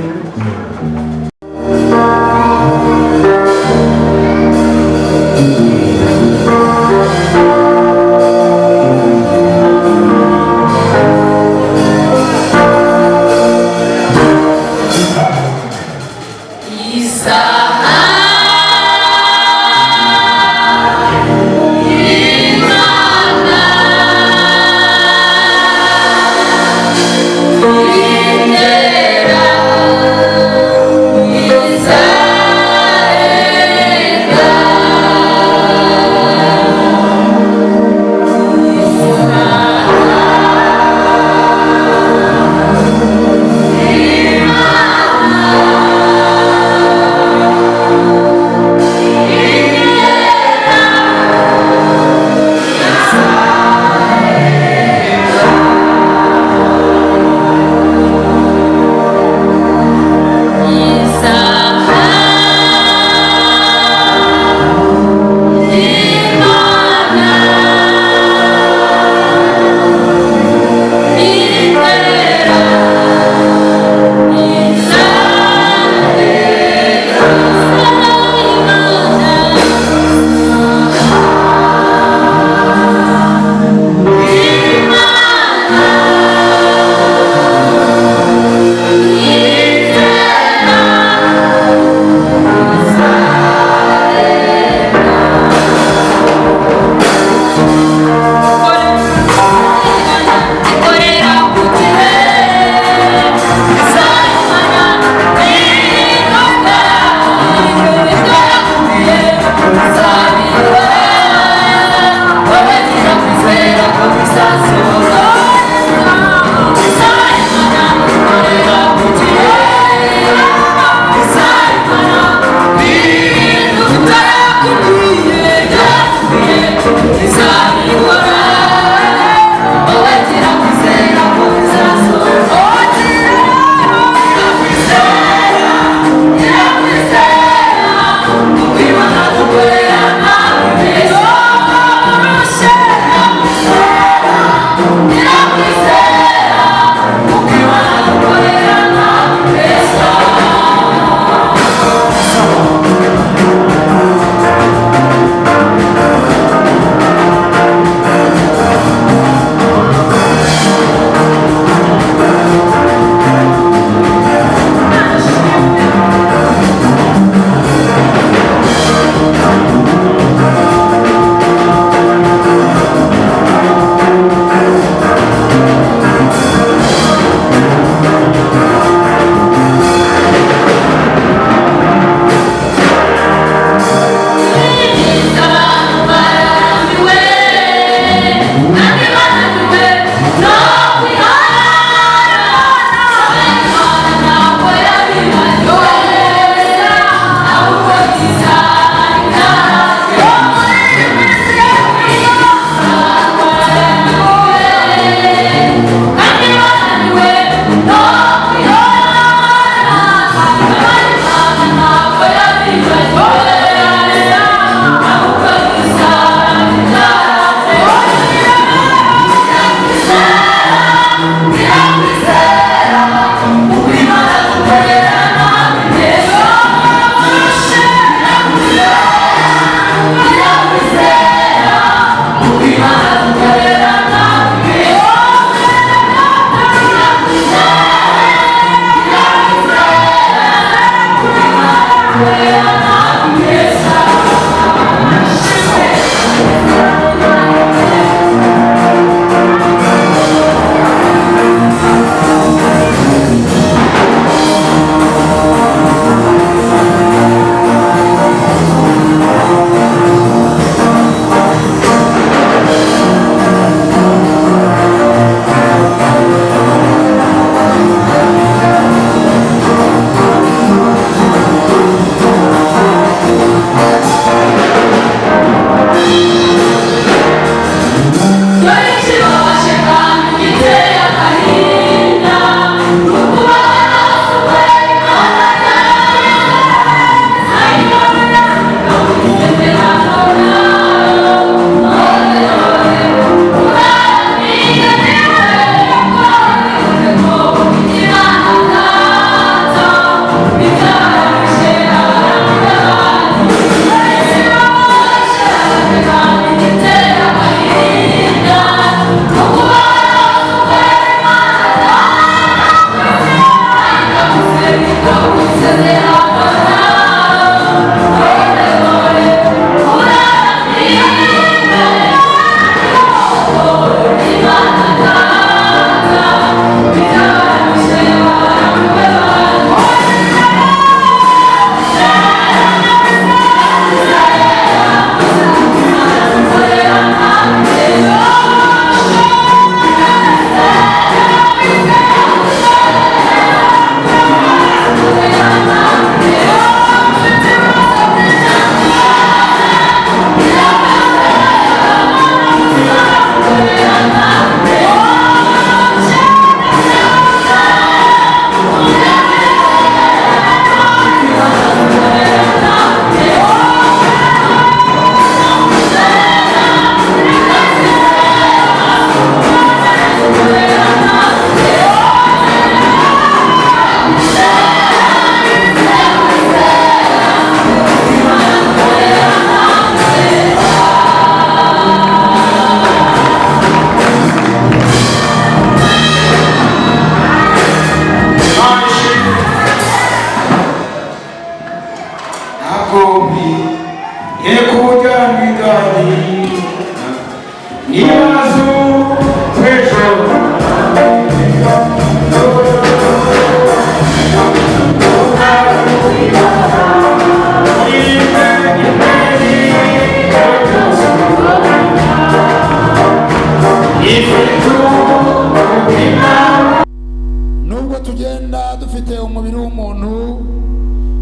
dufite umubiri w'umuntu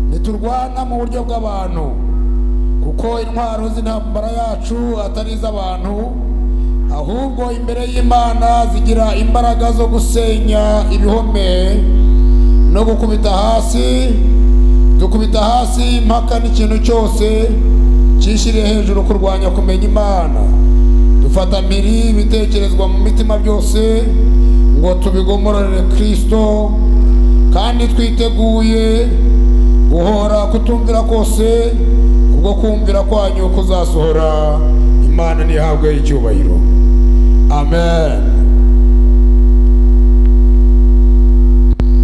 ntiturwana mu buryo bw'abantu kuko intwaro z'intambara yacu atari iz'abantu ahubwo imbere y'Imana zigira imbaraga zo gusenya ibihome no gukubita hasi dukubita hasi impaka n'ikintu cyose cyishyiriye hejuru kurwanya kumenya Imana dufata mpiri ibitekerezwa mu mitima byose ngo tubigomororere Kristo kandi twiteguye guhora kutumvira kose ubwo kumvira kwanyu kuzasohora Imana nihabwe icyubahiro amen.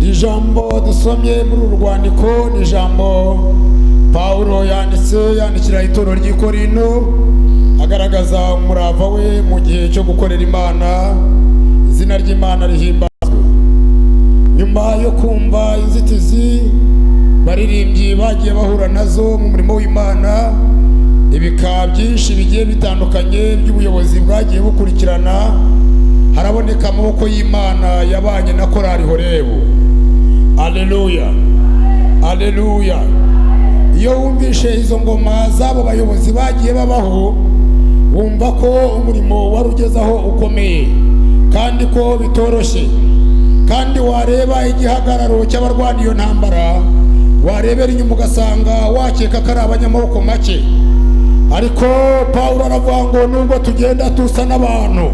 Ijambo dusomye muri uru rwandiko ni ijambo Pawulo yandikira itorero ry'i Korinto agaragaza umurava we mu gihe cyo gukorera Imana izina ry'Imana rihimbazwe. Nyuma yo kumva inzitizi baririmbyi bagiye bahura nazo mu murimo w'Imana ibika byinshi bigiye bitandukanye by'ubuyobozi bwagiye bukurikirana haraboneka amaboko y'Imana yabanye na korali Horeb. Haleluya haleluya. Iyo wumvishe izo ngoma z'abo bayobozi bagiye babaho wumva ko umurimo wari ugezaho ukomeye kandi ko bitoroshye kandi wareba igihagararo cy'abarwana iyo ntambara warebera inyuma ugasanga wakeka ko ari abanyamaboko make ariko Pawulo aravuga ngo nubwo tugenda tusa n'abantu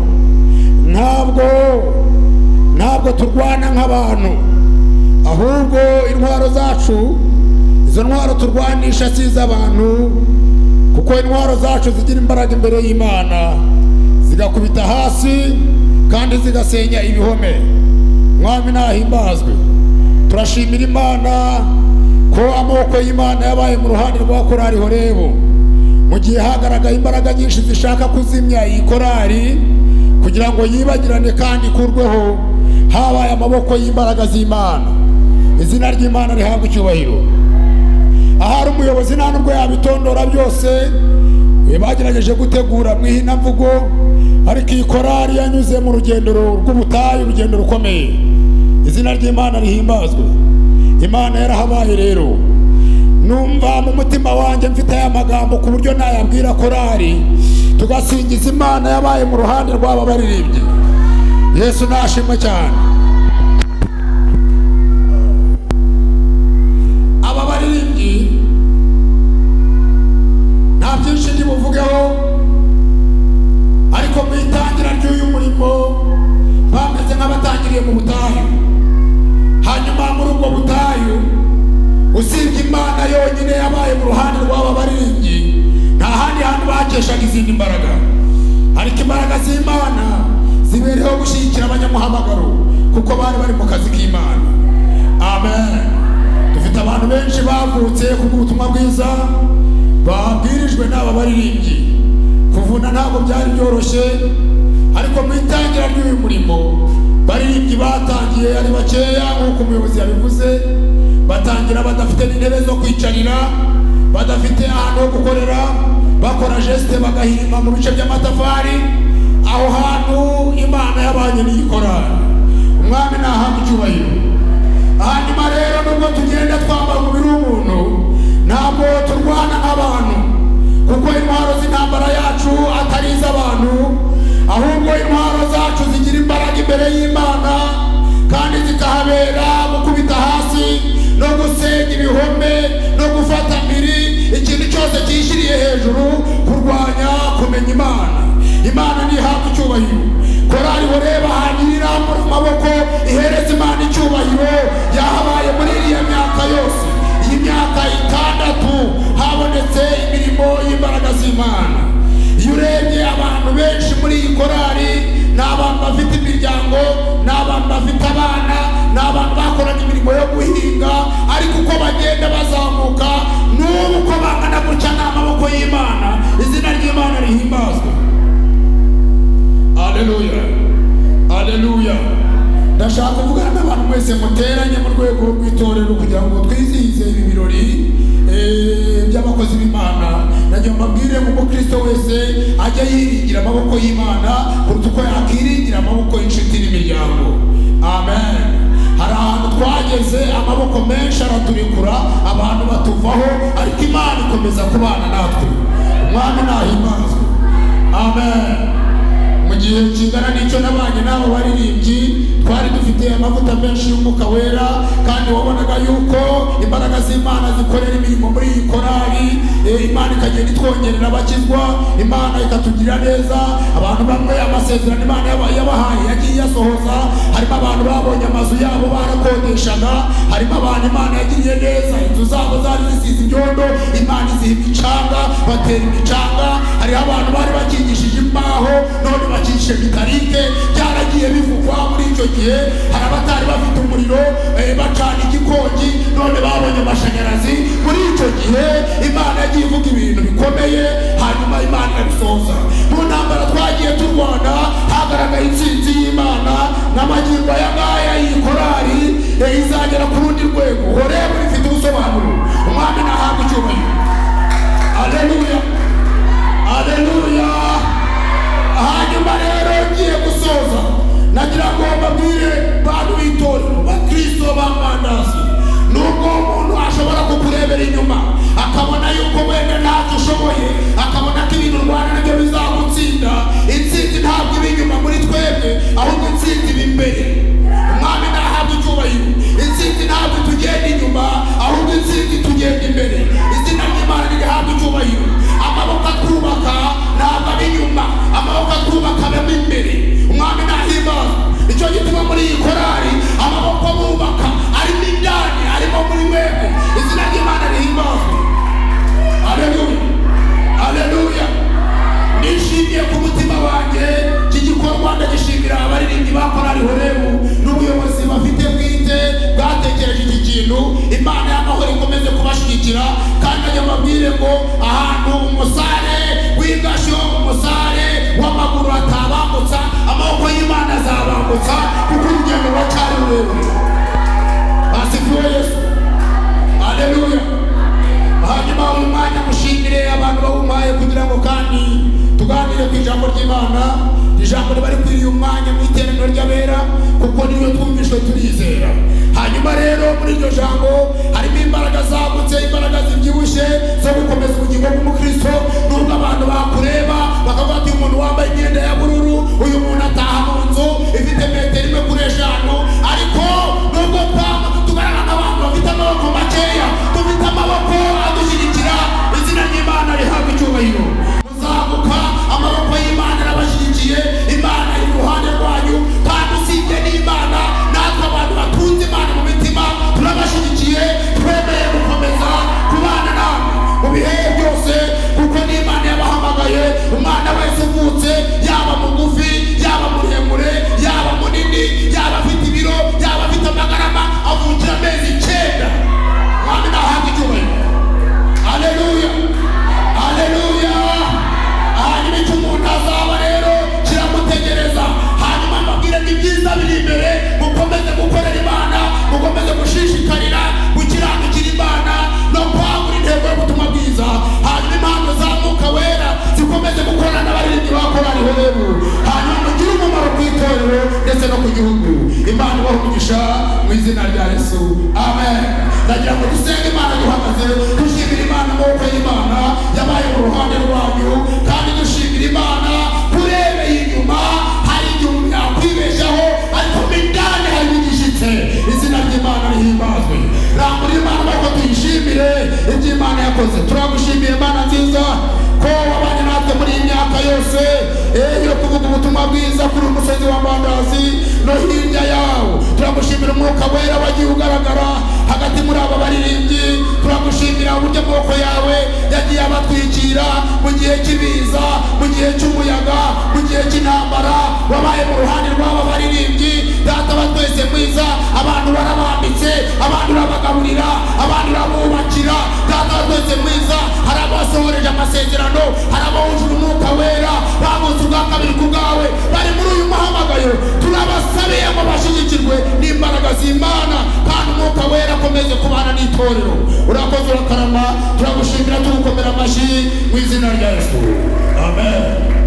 ntabwo turwana nk'abantu ahubwo intwaro zacu izo ntwaro turwanisha si iz'abantu kuko intwaro zacu zigira imbaraga imbere y'Imana zigakubita hasi kandi zigasenya ibihome. Mwami nahimbazwe. Turashimira Imana ko amaboko y'Imana yabaye mu ruhande rwa korali Horeb mu gihe hagaragaye imbaraga nyinshi zishaka kuzimya iyi korali kugira ngo yibagirane kandi ikurweho habaye amaboko y'imbaraga z'Imana. Izina ry'Imana rihabwe icyubahiro. Ahari umuyobozi nta nubwo yabitondora byose bagerageje gutegura mu ihinamvugo ariko iyi korali yanyuze mu rugendo rw'ubutayu urugendo rukomeye. Izina ry'Imana rihimbazwe. Imana yarahabaye rero numva mu mutima wanjye mfite aya magambo ku buryo nayabwira korali tugasingiza Imana yabaye mu ruhande rw'aba baririmbyi. Yesu nashimwe cyane. Aba baririmbyi nta byinshi ndibuvugeho ariko mu itangira ry'uyu murimo bameze nk'abatangiriye mu butayu hanyuma muri ubwo butayu usibye Imana yonyine yabaye mu ruhande rw'aba baririmbyi nta handi hantu bakeshaga izindi mbaraga ariko imbaraga z'Imana zibereho gushyigikira abanyamuhamagaro kuko bari bari mu kazi k'Imana. Amen. Dufite abantu benshi bavutse kubw'ubutumwa bwiza babwirijwe n'aba baririmbyi kuvuna ntabwo byari byoroshye ariko mu itangira ry'uyu murimo baririmbyi batangiye ari bakeya nk'uko umuyobozi yabivuze batangira badafite n'intebe zo kwicarira badafite ahantu ho gukorera bakora geste bagahirima mu bice by'amatafari aho hantu Imana yabanye n'ikorana. Umwami nahabwe icyubahiro. Hanyuma rero nubwo tugenda twambara umubiri w'umuntu ntabwo turwana nk'abantu kuko intwaro z'intambara yacu atari iz'abantu ahubwo intwaro zacu zigira imbaraga imbere y'Imana kandi zikahabera gukubita hasi no gusenya ibihome no gufata mpiri ikintu cyose cyishyiriye hejuru kurwanya kumenya Imana. Imana nihabwe icyubahiro. Korali Horeb hanyirira mu maboko ihereza Imana icyubahiro yahabaye muri iriya myaka yose. Iyi myaka 6 habonetse imirimo y'imbaraga z'Imana. Iyo urebye abantu benshi muri iyi korali ni abantu bafite imiryango ni abantu bafite abana ni abantu bakoranye imirimo yo guhinga ariko uko bagenda bazamuka n'ubu uko bangana gutya ni amaboko y'Imana. Izina ry'Imana rihimbazwe. Haleluya haleluya. Ndashaka kuvugana n'abantu mwese muteranye mu rwego rw'itorero kugira ngo twizihize ibi birori by'abakozi b'Imana. Nagiye mbabwire ngo Kristo wese ajya yiringira amaboko y'Imana kuruta uko yakiringira amaboko y'inshuti n'imiryango. Amen. Hari ahantu twageze byarageze amaboko menshi araturikura abantu batuvaho, ariko Imana ikomeza kubana natwe. Umwami nahimbazwe. Amen. Mu gihe kingana n'icyo nabanye n'abo baririmbyi, twari dufite amavuta menshi y'umwuka wera, kandi wabonaga yuko imbaraga z'Imana zikorera imirimo muri iyi korali. Imana ikagenda itwongerera abakizwa, Imana ikatugirira neza. Abantu bamwe amasezerano Imana yabahaye yagiye yasohoza. Harimo abantu babonye amazu yabo barakodeshaga, harimo abantu Imana yagiriye neza, inzu zabo zari zisize ibyondo, Imana iziha imicanga, batera imicanga. Hariho abantu bari bakingishije imbaho, none bakishe mitarike. Byaragiye bivugwa muri icyo gihe. Hari abatari bafite umuriro bacana igikongi, none babonye amashanyarazi. Muri icyo gihe Imana yagiye ivuga ibintu bikomeye, hanyuma Imana irabisohoza. Mu ntambara twagiye turwana hagaragaye intsinzi y'Imana, n'amagingo aya ngaya iyi korali izagera ku rundi rwego. Horeb ifite ubusobanuro. Umwami nahabwa icyubahiro. Aleluya, aleluya. Hanyuma rero ngiye gusoza, nagira ngo mbabwire bantu b'itorero bakristo ba Mbandazi, nubwo umuntu ashobora kukurebera inyuma akabona yuko wenda ntacyo ushoboye, akabona ko ibintu urwana nabyo bizagutsinda, intsinzi ntabwo iba inyuma muri twebwe, ahubwo intsinzi iba imbere. Umwami nahabwa icyubahiro. Intsinzi ntabwo tugenda inyuma, ahubwo intsinzi tugenda imbere. Izina ry'Imana rihabwa icyubahiro. Amaboko atwubaka ntabwo aba inyuma, amaboko atwubaka aba imbere. Umwami nahimbazwe. Icyo gituma muri iyi korali amaboko bubaka arimo indani, arimo muri mwebwe. Izina ry'Imana rihimbazwe. Aleluya, aleluya. Nishimiye ku mutima wanjye iki gikorwa, ndagishimira abaririmbyi ba korali Horeb n'ubuyobozi bafite bwite bwatekereje iki kintu. Imana y'amahoro ikomeze kubashyigikira, kandi ajya mabwire ngo ahantu umusare w'ingashyo, umusare w'amaguru atabambutsa, amaboko y'Imana azabambutsa, kuko urugendo ruracyari rurerure. Asifiwe Yesu. Aleluya. Hanyuma uyu mwanya mushimire abantu bawumpaye kugira ngo kandi tuganire ku ijambo ry'Imana. Ijambo riba rikwiriye umwanya mu iteraniro ry'abera, kuko niyo twumvishwe turizera. Hanyuma rero muri iryo jambo harimo imbaraga zagutse, imbaraga zibyibushye zo gukomeza ubugingo bw'umukristo. Nubwo abantu bakureba bakavuga ati uyu muntu wambaye imyenda ya bururu, uyu muntu ataha mu nzu ifite metero 1 kuri 5, ariko nubwo tugaragara nk'abantu bafite amaboko makeya, dufite amaboko adushyigikira. Izina ry'Imana rihabwa icyubahiro. Muzamuka, amaboko y'Imana arabashyigikiye, Imana iri iruhande rwanyu, kandi usibye n'Imana natwe abantu batunze Imana mu mitima turabashyigikiye, twemeye gukomeza kubana namwe mu bihe byose, kuko n'Imana yabahamagaye. Umwana wese uvutse, yaba mugufi, yaba muremure, yaba munini, yaba afite ibiro, yaba afite amagarama, avukira amezi 9. Mwami nahabwa icyubahiro. Aleluya, aleluya. Hanyuma icyo umuntu azaba rero kiramutegereza. Hanyuma mbabwire ni byiza biri imbere, mukomeze gukorera Imana, mukomeze gushishikarira gukiranukira Imana no kwagura intego y'ubutumwa bwiza. Hanyuma impano za Mwuka Wera zikomeze gukorana n'abaririmbyi ba korali Horeb, hanyuma mugire umumaro ku itorero ndetse no ku gihugu. Imana ibahe umugisha mu izina rya Yesu. Amen. Ndagira ngo dusenge Imana duhagaze, dushimira Imana amaboko y'Imana yabaye mu ruhande rwanyu, kandi dushimira Imana kurebeye inyuma. Hari igihe umuntu yakwibeshaho, ariko indani hari igishyitse. Izina ry'Imana rihimbazwe. Rambura Imana amaboko tuyishimire iby'Imana yakoze. Turagushimiye Imana nziza ko wabanye natwe muri iyi myaka yose yo kuvuga ubutumwa bwiza kuri umusozi wa Mbandazi no hirya yawo. Turagushimira Umwuka Wera wagiye ugaragara hagati muri aba baririmbyi. Turagushimira uburyo amaboko yawe yagiye abatwikira mu gihe cy'ibiza, mu gihe cy'umuyaga, mu gihe cy'intambara. Wabaye mu ruhande rw'aba baririmbyi. Data wa twese mwiza, abantu barabambitse, abantu urabagaburira, abantu urabubakira. Data wa twese mwiza, hari abasohoreje amasezerano, hari abawujura Umwuka Wera, bavutse ubwa kabiri ku bwawe, bari muri uyu muhamagayo. Turabasabiye ngo bashyigikirwe n'imbaraga z'Imana, kandi Umwuka Wera akomeze kubana n'itorero. Urakoze, urakarama. Turagushimira, tugukomera amashyi mu izina rya Yesu. Amen.